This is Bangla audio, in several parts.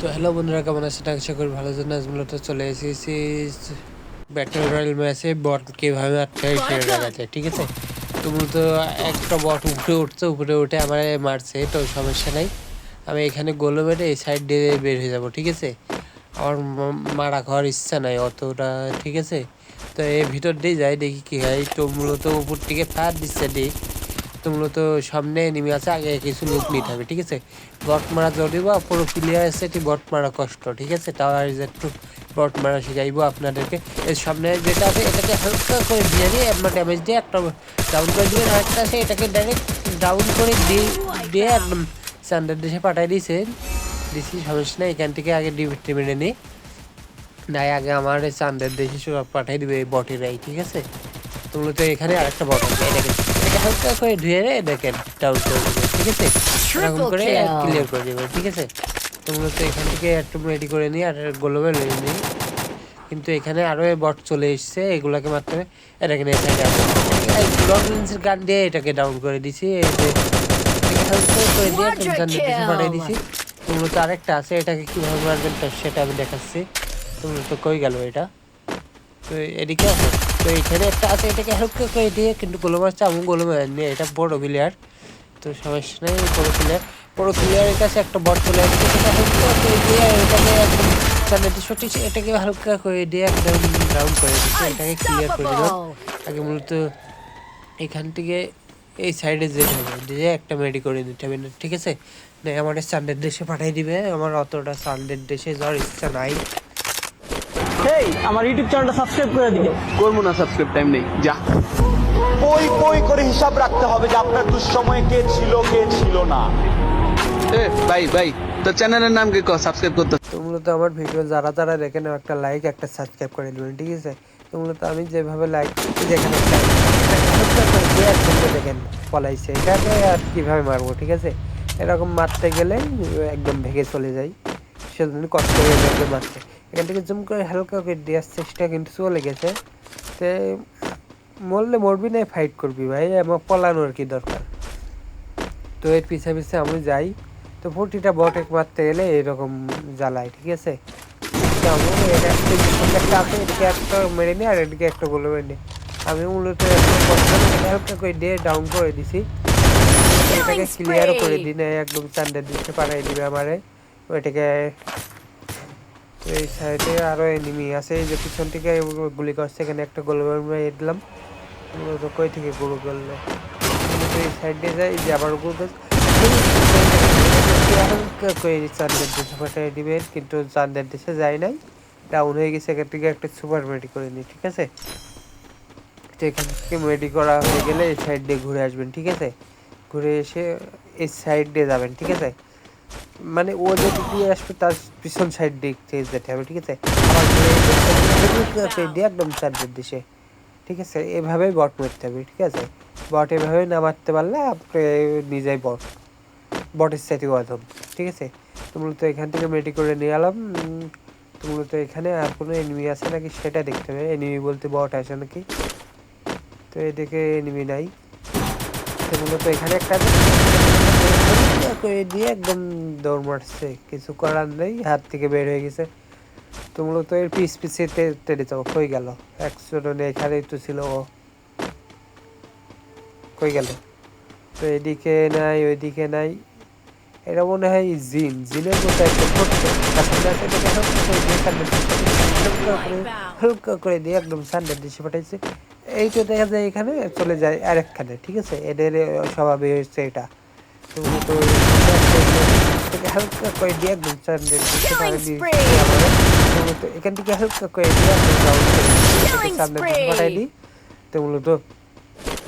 তো হ্যালো বন্ধুরা, কেমন আছেন? আশা করি ভালো আছেন। আজ মূলত চলে এসেছি ব্যাটল রয়্যাল ম্যাচে বট কীভাবে মারতে হয় সেটা দেখাতে, ঠিক আছে? তো মূলত একটা বট উপরে উঠছে, উপরে উঠে আমার মারছে, তো সমস্যা নাই। আমি এখানে গোলো মেরে এই সাইড দিয়ে বের হয়ে যাব, ঠিক আছে? আমার মারা খাওয়ার ইচ্ছা নাই অতটা, ঠিক আছে? তো এর ভিতর দিয়ে যাই, দেখি কী হয়। তো মূলত উপর থেকে ফায়ার দিচ্ছে দিক। তো মূলত সামনে নেমে আছে, আগে কিছু লোক নিতে হবে, ঠিক আছে? বট মারা যদি বা পুরো প্লেয়ার আছে, এটি বট মারা কষ্ট, ঠিক আছে? তাও আর একটু বট মারা শিখাইবো আপনাদেরকে। এর সামনে যেটা আছে এটাকে হালকা করে দিয়ে দিয়ে আপনার ড্যামেজ দিয়ে একটা ডাউন করে দিবেন, আরেকটা আছে এটাকে ডাইরেক্ট ডাউন করে দিয়ে একদম স্যান্ডার দেশে পাঠাই দিছি, সমস্যা নেই। এখান থেকে আগে ডিভিটি মেরে নিই, নাই আগে আমার চান্দের দেশে সব পাঠাই দিবে এই বটেরাই, ঠিক আছে? তো মূলত এখানে আরেকটা বট আছে, এটাকে হালকা করে ধুয়ে দেখেন ডাউন করে দেবে, ঠিক আছে? এরকম করে ক্লিয়ার করে দেবে, ঠিক আছে? তো মূলত এখান থেকে একটু রেডি করে নিই আর গ্লোবাল নিয়ে নিই। কিন্তু এখানে আরও বট চলে এসছে, এগুলাকে মারতে হবে। এটাকে নিয়ে সাইডে আসবে, লং রেঞ্জের গান দিয়ে এটাকে ডাউন করে দিছি। এই যে হালকা করে দিয়ে একদম জান্নাতে পাঠিয়ে দিছি। তো মূলত আরেকটা আছে, এটাকে কীভাবে মারবেন সেটা আমি দেখাচ্ছি। তো মূলত কই গেল এটা? তো এদিকে আছে, তো এখানে একটা আছে, এটাকে হালকা করে দিয়ে কিন্তু গোলো মারছে, আমি গোলো মারিনি, এটা বড় প্লেয়ার। তো সমস্যা নেই, বড় প্লেয়ারের কাছে একটা বট চলে আসছে, সেটা হালকা করে দিয়ে এটাকে একদম চান্নাটি সঠিক, এটাকে হালকা করে দিয়ে একদম রাউন্ড করে দিচ্ছে, এটাকে ক্লিয়ার করে দিলাম। আগে মূলত এখান থেকে এই সাইডে যেতে হবে, দিয়ে একটা মেডি করে নিতে হবে, ঠিক আছে? না আমাদের সানডের দেশে পাঠিয়ে দিবে, আমার অতটা সানডের দেশে যাওয়ার ইচ্ছা নাই। এই আমার ইউটিউব চ্যানেলটা সাবস্ক্রাইব করে দিও। করবো না, সাবস্ক্রাইব টাইম নেই, যা। পই পই করে হিসাব রাখতে হবে যে আপনার দুঃসময়ে কে ছিল কে ছিল না। ভাই তোর চ্যানেলের নাম কি, সাবস্ক্রাইব করতে। তো মূলত আমার ভিডিও যারা যারা দেখেন একটা লাইক একটা সাবস্ক্রাইব করে দেবেন, ঠিক আছে? তো মূলত আমি যেভাবে লাইক যেখানে দেখেন পলাইছে, এটাকে আর কীভাবে মারবো, ঠিক আছে? এরকম মারতে গেলে একদম ভেঙে চলে যাই, সেজন্য কষ্ট হয়ে যাবে মারতে। এখান থেকে জুম করে হালকা করে দেওয়ার চেষ্টা কিন্তু চলে গেছে। তো মরলে মরবি না, ফাইট করবি ভাই, আমার পলানোর কি দরকার? তো এর পিছে পিছে আমি যাই। তো প্রতিটা বটে মারতে গেলে এরকম জ্বালায়, ঠিক আছে? একটা আছে, এদিকে একটা মেরে নিই আর এদিকে একটা গোলে মেরে নিই। আমি মূলত হালকা করে দিয়ে ডাউন করে দিছি, এটাকে ক্লিয়ারও করে দিই না, একদম চান্দের দিকে পাঠাই দিবে আমারে ওইটাকে। এই সাইডে আরও এনিমি আছে, এই যে পিছন থেকে গুলি করছে, এখানে একটা গোলে মেরে দিলাম। কই থেকে গোল করলো? এই সাইড দিয়ে যায়, যে আবার গোল চান্দের দেশে পাঠিয়ে দিবেন, কিন্তু চান্দের দেশে যায় নাই, ডাউন হয়ে গেছে। এখান থেকে একটা সুপার মেডি করে নিই, ঠিক আছে? তো এখান থেকে মেডি করা হয়ে গেলে এই সাইড দিয়ে ঘুরে আসবেন, ঠিক আছে? ঘুরে এসে এই সাইড দিয়ে যাবেন, ঠিক আছে? মানে ও যদি দিয়ে আসবে তার পিছন সাইড দিয়ে যেতে হবে, ঠিক আছে? আবার দিয়ে একদম চান্দের দেশে, ঠিক আছে? এভাবেই বট মারতে হবে, ঠিক আছে? বট এভাবে না মারতে পারলে আপনি নিজেই বটের সাথে অধম, ঠিক আছে? তো মূলত এখান থেকে মেডি করে নিয়ে এলাম। তো মূলত এখানে আর কোনো এনিমি আছে নাকি সেটা দেখতে হবে, এনিমি বলতে বট আছে নাকি। তো এদিকে এনিমি নাই। তো মূলত এখানে একটা করে দিয়ে একদম দৌড় মারছে, কিছু করার নেই, হাত থেকে বের হয়ে গেছে। তো মূলত এর পিছে তেড়ে যাবো। কই গেল? একশো এখানেই তো ছিল, ও কই গেল? তো এদিকে নাই, ওইদিকে নাই, এটা মনে হয় জিনের মতো একটা ছোট্ট হালকা করে দিয়ে একদম সান্ডার দেশে পাঠাইছে। এইটা দেখা যায় এখানে চলে যায় আরেকখানে, ঠিক আছে? এদের স্বভাবে হচ্ছে এটা। তো হালকা করে দিয়ে একদম সান্ডার দেশে এখান থেকে হালকা করে দিয়ে সামনের দিকে পাঠাই দিই। তো মূলত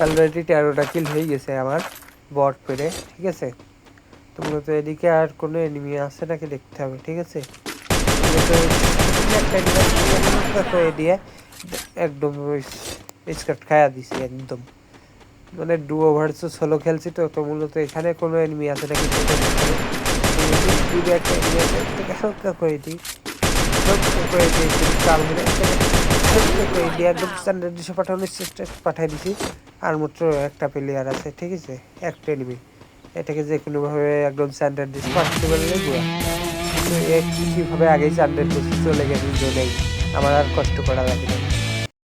অলরেডি 13টা কিল হয়ে গেছে আমার বট পেরে, ঠিক আছে? তো মূলত এদিকে আর কোনো এনিমি আছে নাকি দেখতে হবে, ঠিক আছে? দিয়ে একদম স্কার্ট খায়া দিছি একদম, মানে ডুও ভার্সেস সোলো খেলছি। তো তো মূলত এখানে কোনো এনিমি আছে নাকি হালকা করে দিই, একদম স্ট্যান্ডার্ড ডিশে পাঠানোর চেষ্টা পাঠিয়ে দিছি। আর মাত্র একটা প্লেয়ার আছে, ঠিক আছে? একটা এনিমি, এটাকে যে কোনোভাবে একদম স্ট্যান্ডার্ড ডিশ পাঠাতে পারলে তো কিভাবে আগেই চান্দের করছি চলে গেছে জোনেই, আমার আর কষ্ট করা লাগে না।